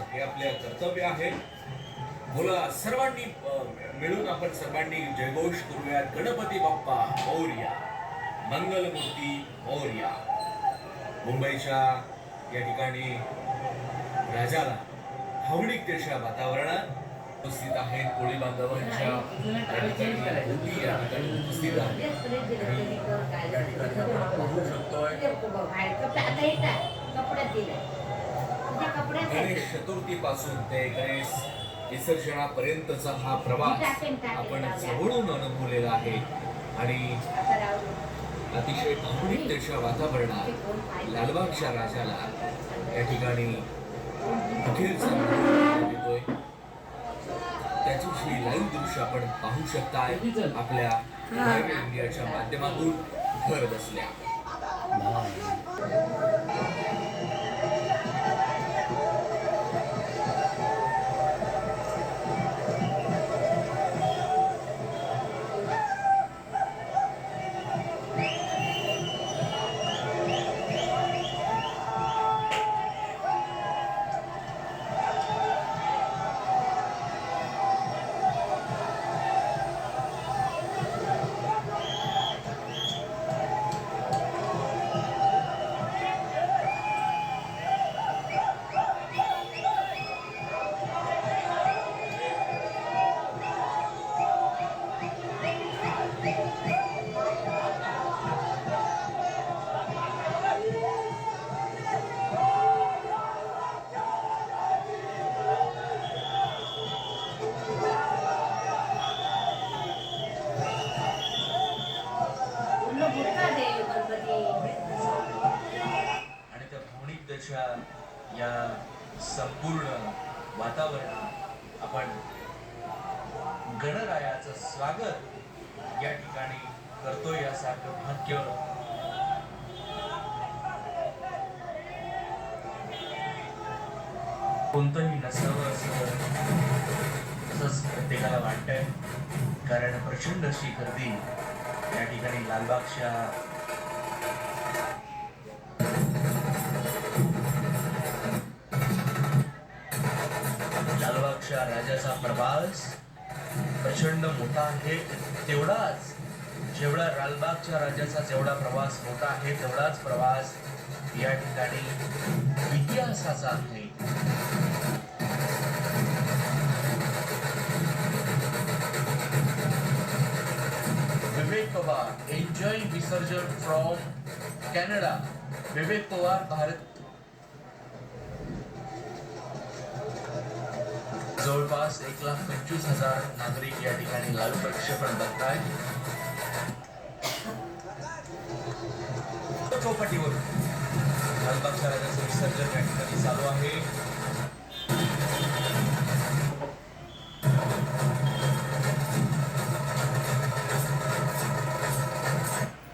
हे आपले कर्तव्य आहे. बोला सर्वांनी मिळून आपण सर्वांनी जयघोष करूयात. गणपती बाप्पा मोरया, मंगलमूर्ती मोरया. मुंबईच्या या ठिकाणी राजाला भावनिकतेच्या वातावरणात उपस्थित आहेत. कोळी बांधवांच्या उपस्थित आहेत. पाहू शकतोय गणेश चतुर्थी पासून ते गणेश विसर्जनापर्यंतचा हा प्रवास आपण जवळून अनुभवलेला आहे आणि अतिशय भावनिकतेच्या वातावरणात लालबागच्या राजाला या ठिकाणी अखेरचा देतोय. त्याची लाईव्ह दृश्य आपण पाहू शकताय आपल्या लाईव्ह इंडियाच्या माध्यमातून घर बसल्या. आणि त्या भावनिकतेच्या या संपूर्ण वातावरणात आपण गणरायाचं स्वागत या ठिकाणी करतोय. यासारखं भाग्य कोणतंही नसावं असंच प्रत्येकाला वाटतंय. कारण प्रचंड अशी गर्दी या ठिकाणी लालबागच्या राजाचा प्रवास प्रचंड मोठा आहे. तेवढाच जेवढा लालबागच्या राजाचा जेवढा प्रवास मोठा आहे तेवढाच प्रवास या ठिकाणी इतिहासाचा आहे. विवेक पवार एन्जॉय विसर्जन फ्रॉम कॅनडा. विवेक पवार भारत जवळपास 1,25,000 नागरिक या ठिकाणी लाईव्ह प्रक्षेपण बघताय. चौपाटीवर लालबागच्या राजाचं विसर्जन या ठिकाणी चालू आहे.